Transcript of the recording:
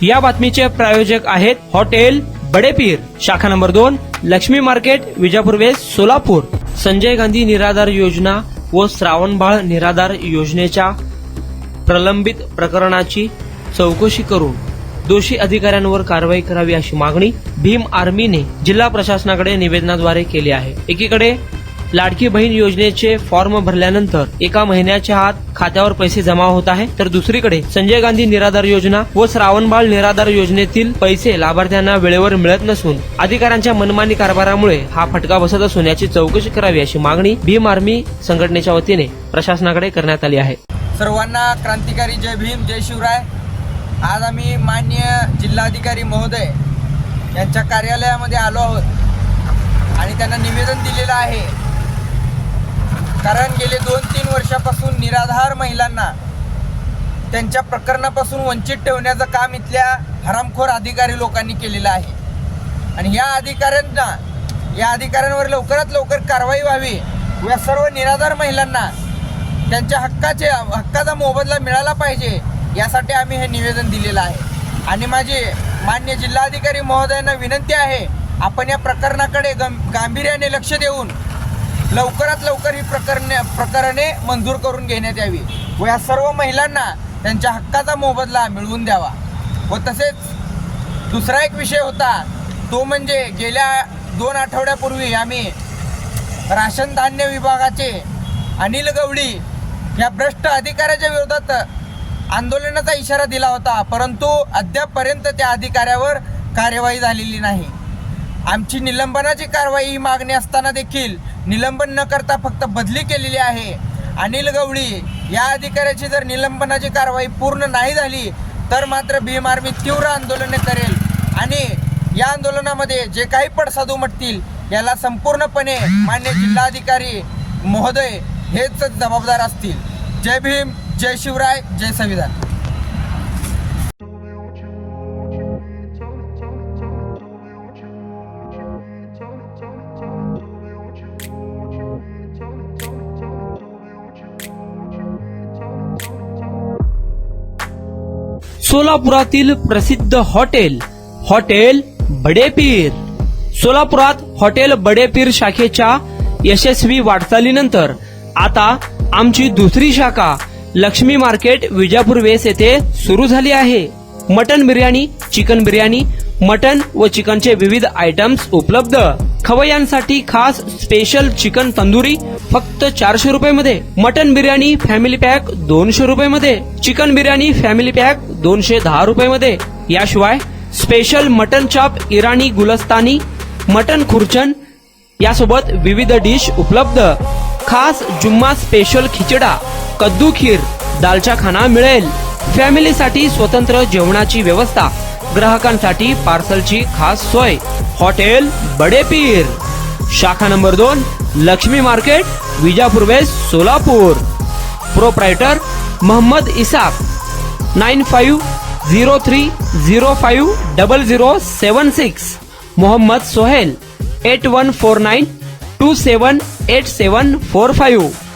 या बातमीचे प्रायोजक आहेत हॉटेल बडेपीर, शाखा number 2, Laxmi market, Vijapur west, Solapur. Sanjay Gandhi Niradhar Yojana व श्रावणबाळ निराधार योजनेच्या प्रलंबित प्रकरणाची चौकशी करून दोषी अधिकाऱ्यांवर कारवाई करावी अशी मागणी भीम आर्मीने जिल्हा प्रशासनाकडे निवेदनाद्वारे केली आहे. एकीकडे लाडकी बहीण योजनेचे फॉर्म भरल्यानंतर एका महिन्याच्या आत खात्यावर पैसे जमा होत आहे, तर दुसरीकडे संजय गांधी निराधार योजना व श्रावणबाळ निराधार योजनेतील पैसे लाभार्थ्यांना वेळेवर मिळत नसून अधिकाऱ्यांच्या मनमानी कारभारामुळे हा फटका बसत असून याची चौकशी करावी अशी मागणी भीम आर्मी संघटनेच्या वतीने प्रशासनाकडे करण्यात आली आहे. सर्वांना क्रांतिकारी जय भीम, जय शिवराय. आज आम्ही माननीय जिल्हाधिकारी महोदय यांच्या कार्यालयामध्ये आलो आहोत आणि त्यांना निवेदन दिलेलं आहे. कारण गेले 2-3 वर्षापासून निराधार महिलांना त्यांच्या प्रकरणापासून वंचित ठेवण्याचं काम इथल्या हरामखोर अधिकारी लोकांनी केलेलं आहे. आणि या अधिकाऱ्यांवर लवकरात लवकर कारवाई व्हावी, या सर्व निराधार महिलांना त्यांच्या हक्काचा मोबदला मिळाला पाहिजे, यासाठी आम्ही हे निवेदन दिलेलं आहे. आणि माझी मान्य जिल्हाधिकारी महोदयांना विनंती आहे, आपण या प्रकरणाकडे गांभीर्याने लक्ष देऊन लवकरात लवकर ही प्रकरणे मंजूर करून घेण्यात यावी व या सर्व महिलांना त्यांच्या हक्काचा मोबदला मिळवून द्यावा. व तसेच दुसरा एक विषय होता, तो म्हणजे गेल्या 2 आठवड्यापूर्वी आम्ही राशन धान्य विभागाचे अनिल गवळी या भ्रष्ट अधिकाऱ्याच्या विरोधात आंदोलनाचा इशारा दिला होता, परंतु अद्यापपर्यंत त्या अधिकाऱ्यावर कार्यवाही झालेली नाही. आमची निलंबनाची कारवाई ही मागणी असताना देखील निलंबन न करता फक्त बदली केलेली आहे. अनिल गवळी या अधिकाऱ्याची जर निलंबनाची कारवाई पूर्ण नाही झाली तर मात्र भीम आर्मी तीव्र आंदोलने करेल आणि या आंदोलनामध्ये जे काही पडसाद उमटतील याला संपूर्णपणे मान्य जिल्हाधिकारी महोदय हेच जबाबदार असतील. जय भीम, जय शिवराय, जय संविधान. सोलापुरातील प्रसिद्ध हॉटेल बडेपीर. सोलापुरात हॉटेल बडेपीर शाखेच्या यशस्वी वाटचालीनंतर आता आमची दुसरी शाखा लक्ष्मी मार्केट, विजापूर वेस्ट येथे सुरू झाली आहे. Mutton biryani, chicken biryani, mutton व चिकनचे विविध आयटम्स उपलब्ध. खवय्यांसाठी खास स्पेशल चिकन तंदुरी फक्त 400 रुपये मध्ये, मटन बिर्याणी फॅमिली पॅक 200 रुपये मध्ये, चिकन बिर्याणी फॅमिली पॅक 210 रुपये मध्ये. याशिवाय स्पेशल मटन चॉप, इराणी गुलस्तानी, मटन खुर्चन यासोबत विविध डिश उपलब्ध. खास जुम्मा स्पेशल खिचडा, कद्दू खीर, दालचा खाना मिळेल. फॅमिलीसाठी स्वतंत्र जेवणाची व्यवस्था, ग्राहकांसाठी पार्सलची खास सोय. हॉटेल बडेपीर, शाखा number 2, Laxmi market, Vijapur west, Solapur. Proprietor Mohammed Isaq. 9503050076. Mohammed Sohel. 8149278745.